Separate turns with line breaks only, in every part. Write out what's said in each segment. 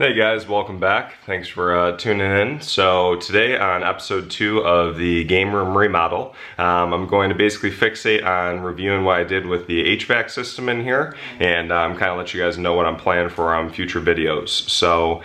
Hey guys, welcome back. Thanks for tuning in. So today on episode 2 of the game room remodel, I'm going to basically fixate on reviewing what I did with the HVAC system in here and kind of let you guys know what I'm planning for future videos. So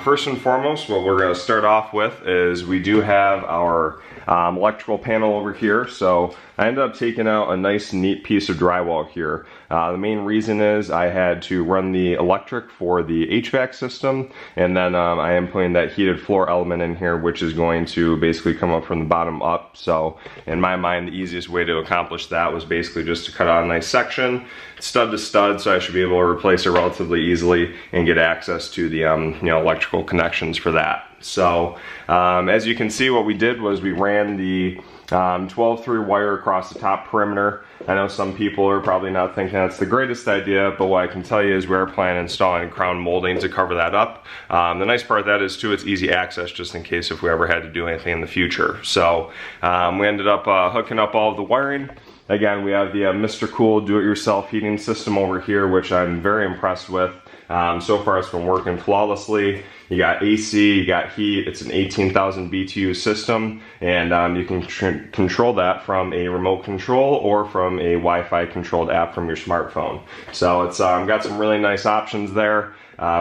first and foremost, what we're going to start off with is we do have our electrical panel over here. So I ended up taking out a nice neat piece of drywall here. The main reason is I had to run the electric for the HVAC system, and then I am putting that heated floor element in here, which is going to basically come up from the bottom up. So in my mind, the easiest way to accomplish that was basically just to cut out a nice section, stud to stud, so I should be able to replace it relatively easily and get access to the electrical connections for that. So as you can see, what we did was we ran the 12-3 wire across the top perimeter. I know some people are probably not thinking that's the greatest idea, but what I can tell you is we're planning on installing crown molding to cover that up. The nice part of that is too, it's easy access just in case if we ever had to do anything in the future. So we ended up hooking up all of the wiring. Again, we have the Mr. Cool do-it-yourself heating system over here, which I'm very impressed with. So far it's been working flawlessly. You got AC, you got heat, it's an 18,000 BTU system, and you can control that from a remote control or from a Wi-Fi controlled app from your smartphone. So it's got some really nice options there.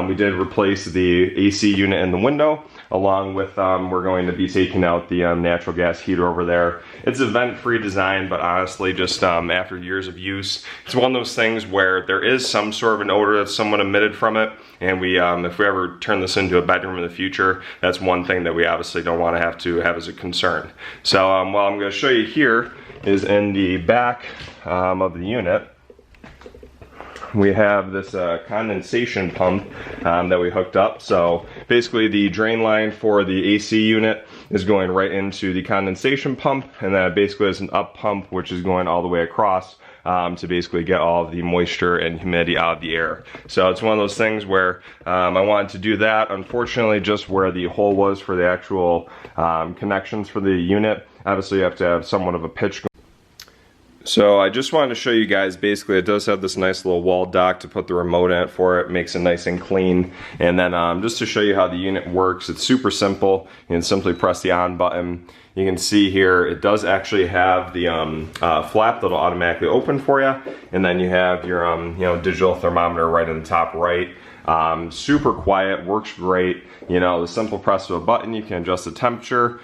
We did replace the AC unit in the window, along with we're going to be taking out the natural gas heater over there. It's a vent-free design, but honestly, just after years of use, it's one of those things where there is some sort of an odor that's somewhat emitted from it, and we, if we ever turn this into a bedroom in the future, that's one thing that we obviously don't want to have as a concern. So what I'm going to show you here is in the back of the unit. We have this condensation pump that we hooked up. So basically the drain line for the AC unit is going right into the condensation pump, and then basically there's an up pump which is going all the way across to basically get all of the moisture and humidity out of the air. So it's one of those things where I wanted to do that. Unfortunately, just where the hole was for the actual connections for the unit, obviously you have to have somewhat of a pitch. So I just wanted to show you guys, basically it does have this nice little wall dock to put the remote in it for it, makes it nice and clean. And then just to show you how the unit works, it's super simple. You can simply press the on button. You can see here it does actually have the flap that'll automatically open for you, and then you have your digital thermometer right in the top right. Super quiet, works great. The simple press of a button, you can adjust the temperature,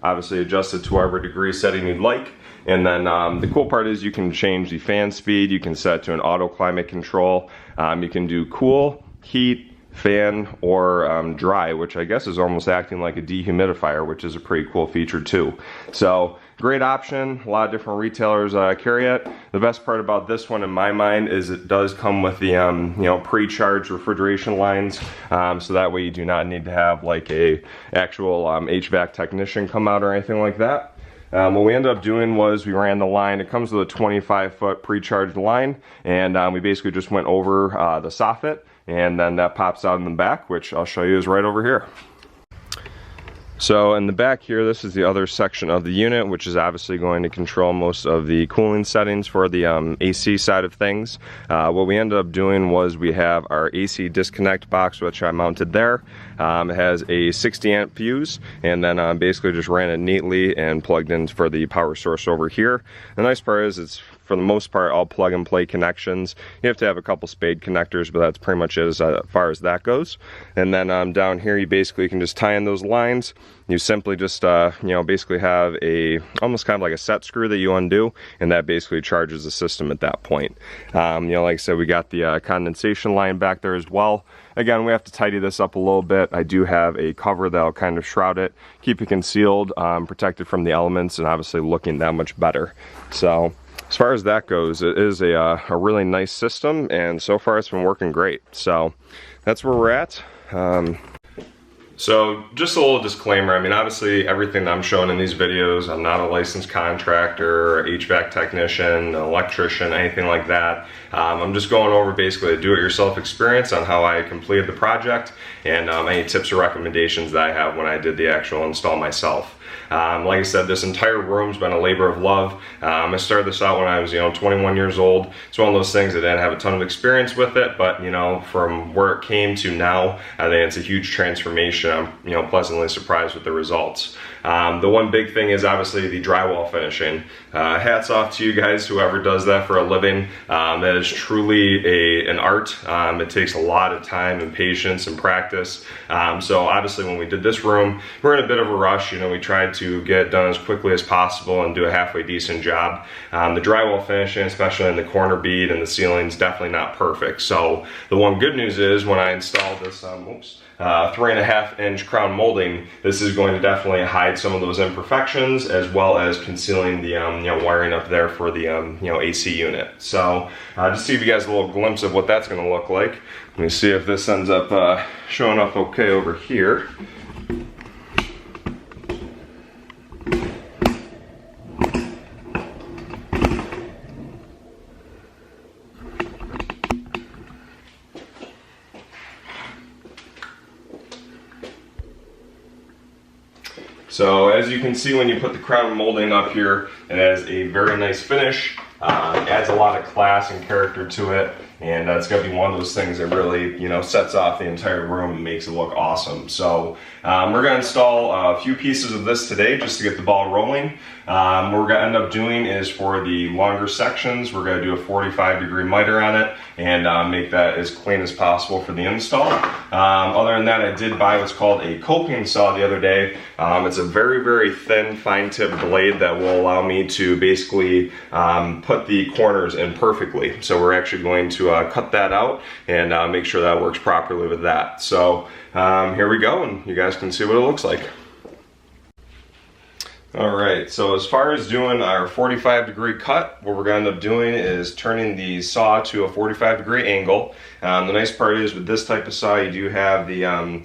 obviously adjust it to whatever degree setting you'd like. And then the cool part is you can change the fan speed, you can set it to an auto climate control, you can do cool, heat, fan, or dry, which I guess is almost acting like a dehumidifier, which is a pretty cool feature too. So great option, a lot of different retailers carry it. The best part about this one in my mind is it does come with the pre-charged refrigeration lines, so that way you do not need to have like a actual HVAC technician come out or anything like that. What we ended up doing was we ran the line. It comes with a 25-foot pre-charged line, and we basically just went over the soffit, and then that pops out in the back, which I'll show you is right over here. So in the back here, this is the other section of the unit, which is obviously going to control most of the cooling settings for the AC side of things. What we ended up doing was we have our AC disconnect box, which I mounted there. It has a 60 amp fuse, and then basically just ran it neatly and plugged in for the power source over here. The nice part is it's, for the most part, all plug and play connections. You have to have a couple spade connectors, but that's pretty much it as far as that goes. And then down here, you basically can just tie in those lines. You simply just, basically have almost kind of like a set screw that you undo, and that basically charges the system at that point. Like I said, we got the condensation line back there as well. Again, we have to tidy this up a little bit. I do have a cover that'll kind of shroud it, keep it concealed, protected from the elements, and obviously looking that much better. So as far as that goes, it is a really nice system, and so far it's been working great. So that's where we're at. So just a little disclaimer, I mean, obviously everything that I'm showing in these videos, I'm not a licensed contractor, HVAC technician, electrician, anything like that. I'm just going over basically a do-it-yourself experience on how I completed the project, and any tips or recommendations that I have when I did the actual install myself. Like I said, this entire room's been a labor of love. I started this out when I was 21 years old. It's one of those things that I didn't have a ton of experience with it, but from where it came to now, I think it's a huge transformation. I'm pleasantly surprised with the results. The one big thing is obviously the drywall finishing. Hats off to you guys, whoever does that for a living. That is truly an art. It takes a lot of time and patience and practice. So obviously when we did this room, we're in a bit of a rush. We tried to get it done as quickly as possible and do a halfway decent job. The drywall finishing, especially in the corner bead and the ceiling, is definitely not perfect. So the one good news is when I installed this 3.5-inch crown molding, this is going to definitely hide some of those imperfections, as well as concealing the wiring up there for the AC unit. So just to give you guys a little glimpse of what that's going to look like. Let me see if this ends up showing up okay over here. So as you can see, when you put the crown molding up here, it has a very nice finish. It adds a lot of class and character to it, and it's going to be one of those things that really sets off the entire room and makes it look awesome. So we're going to install a few pieces of this today just to get the ball rolling. What we're going to end up doing is, for the longer sections, we're going to do a 45-degree miter on it and make that as clean as possible for the install. Other than that, I did buy what's called a coping saw the other day. It's a very, very thin, fine-tipped blade that will allow me to basically put the corners in perfectly. So we're actually going to cut that out and make sure that works properly with that. So here we go, and you guys can see what it looks like. Alright, so as far as doing our 45-degree cut, what we're going to end up doing is turning the saw to a 45-degree angle. The nice part is, with this type of saw, you do have the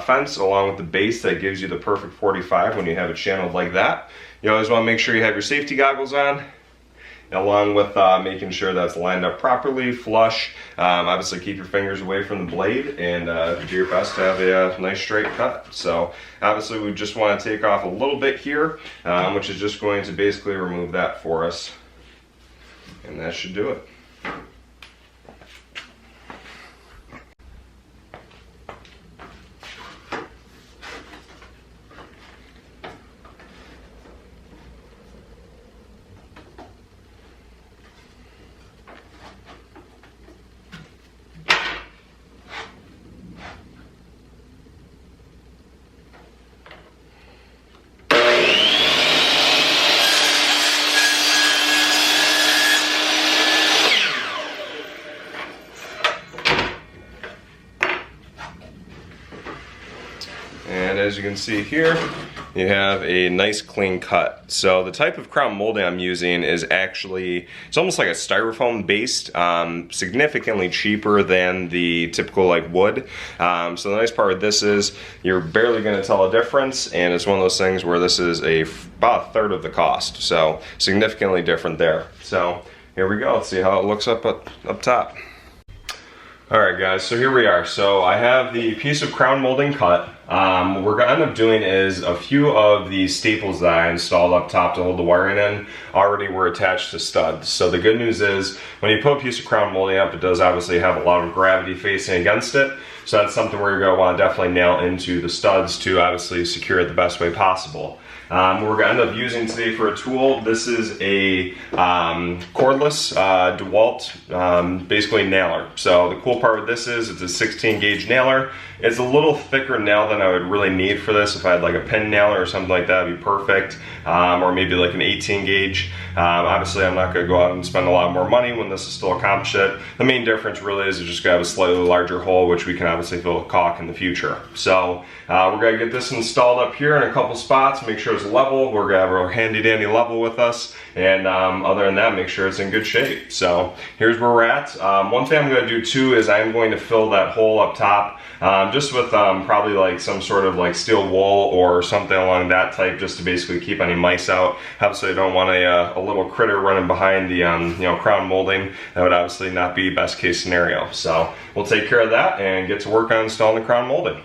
fence along with the base that gives you the perfect 45 when you have it channeled like that. You always want to make sure you have your safety goggles on, along with making sure that's lined up properly, flush. Obviously keep your fingers away from the blade and do your best to have a nice straight cut. So obviously we just want to take off a little bit here, which is just going to basically remove that for us. And that should do it. And as you can see here, you have a nice clean cut. So the type of crown molding I'm using is actually, it's almost like a styrofoam based, significantly cheaper than the typical wood. So the nice part of this is you're barely going to tell a difference, and it's one of those things where this is about a third of the cost. So significantly different there. So here we go. Let's see how it looks up top. Alright guys, so here we are. So I have the piece of crown molding cut. What we're going to end up doing is a few of the staples that I installed up top to hold the wiring in already were attached to studs. So the good news is, when you put a piece of crown molding up, it does obviously have a lot of gravity facing against it. So that's something where you're going to want to definitely nail into the studs to obviously secure it the best way possible. What we're going to end up using today for a tool, this is a cordless DeWalt basically nailer. So the cool part with this is it's a 16 gauge nailer. It's a little thicker nail than I would really need for this. If I had like a pin nailer or something like that, it'd be perfect. Or maybe like an 18 gauge. Obviously I'm not going to go out and spend a lot more money when this is still accomplish it. The main difference really is it's just going to have a slightly larger hole, which we can obviously fill with caulk in the future. So we're going to get this installed up here in a couple spots, make sure it's level. We're going to have our handy dandy level with us, and other than that, make sure it's in good shape. So here's where we're at. One thing I'm going to do too is I'm going to fill that hole up top just with probably like some sort of like steel wool or something along that type, just to basically keep any mice out. Obviously I don't want a little critter running behind the crown molding. That would obviously not be best case scenario. So we'll take care of that and get to work on installing the crown molding.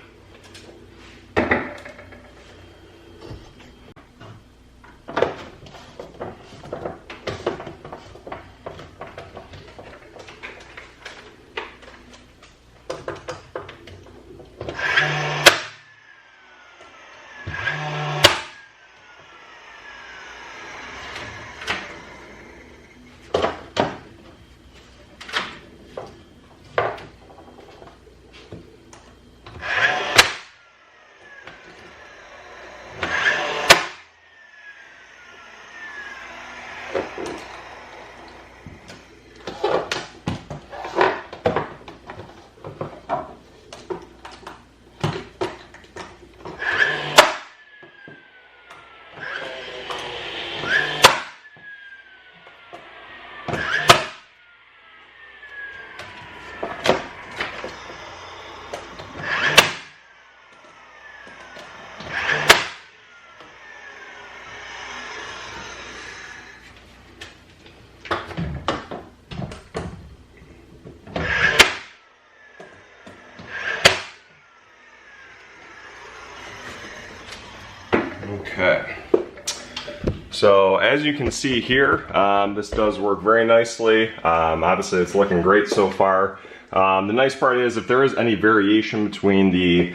Okay. So as you can see here, this does work very nicely. Obviously it's looking great so far. The nice part is if there is any variation between the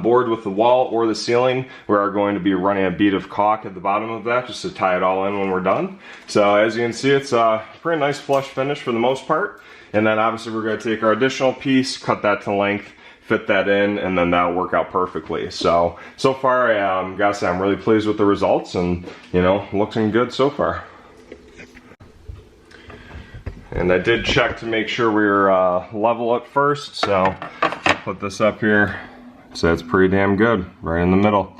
board with the wall or the ceiling, we are going to be running a bead of caulk at the bottom of that just to tie it all in when we're done. So as you can see, it's a pretty nice flush finish for the most part. And then obviously we're going to take our additional piece, cut that to length, fit that in, and then that'll work out perfectly. So far, gotta say I'm really pleased with the results, and you know, looking good so far. And I did check to make sure we were level at first, so put this up here. So it's pretty damn good, right in the middle.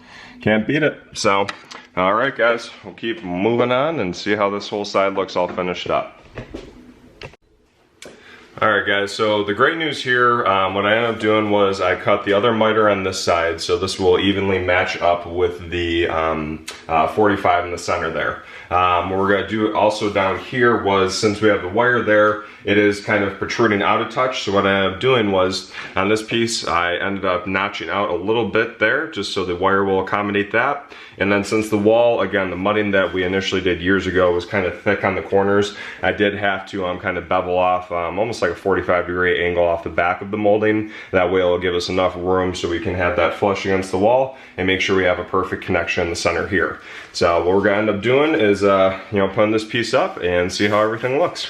Can't beat it. So, all right guys, we'll keep moving on and see how this whole side looks all finished up. Alright guys, so the great news here, what I ended up doing was I cut the other miter on this side, so this will evenly match up with the 45 in the center there. What we're going to do also down here was, since we have the wire there, it is kind of protruding out a touch, so what I ended up doing was, on this piece, I ended up notching out a little bit there, just so the wire will accommodate that. And then since the wall, again, the mudding that we initially did years ago was kind of thick on the corners, I did have to kind of bevel off almost like a 45-degree angle off the back of the molding. That way it'll give us enough room so we can have that flush against the wall and make sure we have a perfect connection in the center here. So what we're going to end up doing is you know, putting this piece up and see how everything looks.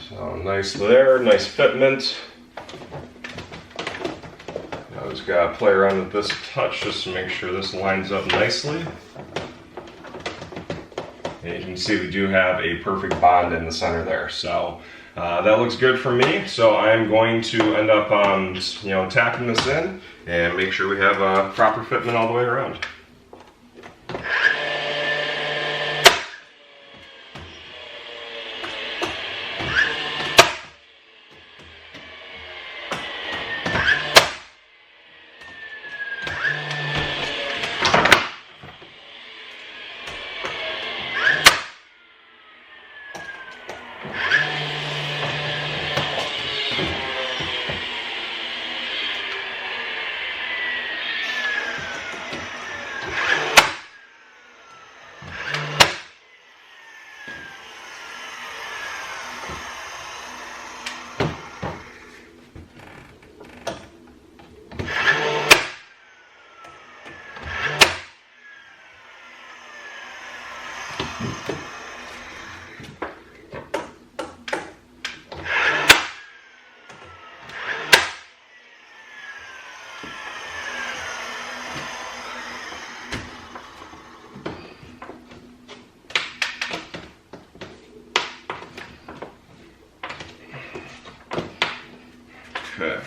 So nice there, nice fitment. I just gotta play around with this touch just to make sure this lines up nicely. And you can see we do have a perfect bond in the center there. So that looks good for me. So I'm going to end up you know, tapping this in and make sure we have a proper fitment all the way around. Okay.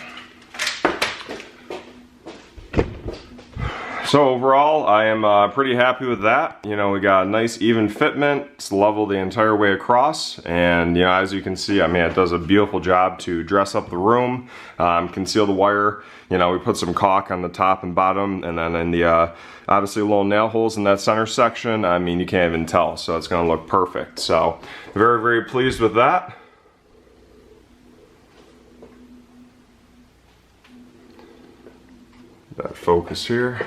So overall, I am pretty happy with that. You know, we got a nice even fitment. It's level the entire way across, and you know, as you can see, I mean, it does a beautiful job to dress up the room, conceal the wire. You know, we put some caulk on the top and bottom, and then in the obviously little nail holes in that center section. I mean, you can't even tell, so it's going to look perfect. So very, very pleased with that. That focus here.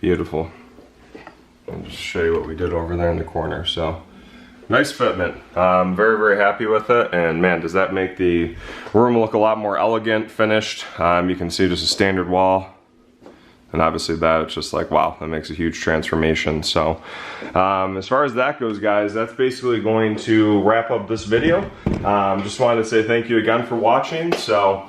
Beautiful. I'll just show you what we did over there in the corner. So nice fitment. Very, very happy with it, and man, does that make the room look a lot more elegant, finished. You can see just a standard wall. And obviously that, it's just like, wow, that makes a huge transformation. So as far as that goes, guys, that's basically going to wrap up this video. Just wanted to say thank you again for watching. So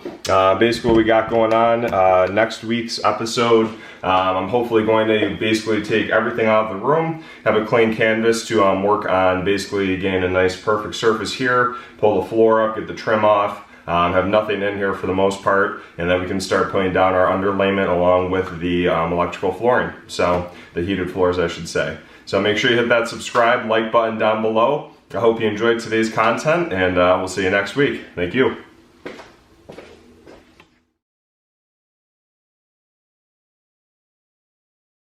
basically what we got going on, next week's episode, I'm hopefully going to basically take everything out of the room, have a clean canvas to work on basically getting a nice perfect surface here, pull the floor up, get the trim off. Have nothing in here for the most part, and then we can start putting down our underlayment along with the electrical flooring, so the heated floors I should say. So make sure you hit that subscribe, like button down below. I hope you enjoyed today's content, and we'll see you next week. Thank you.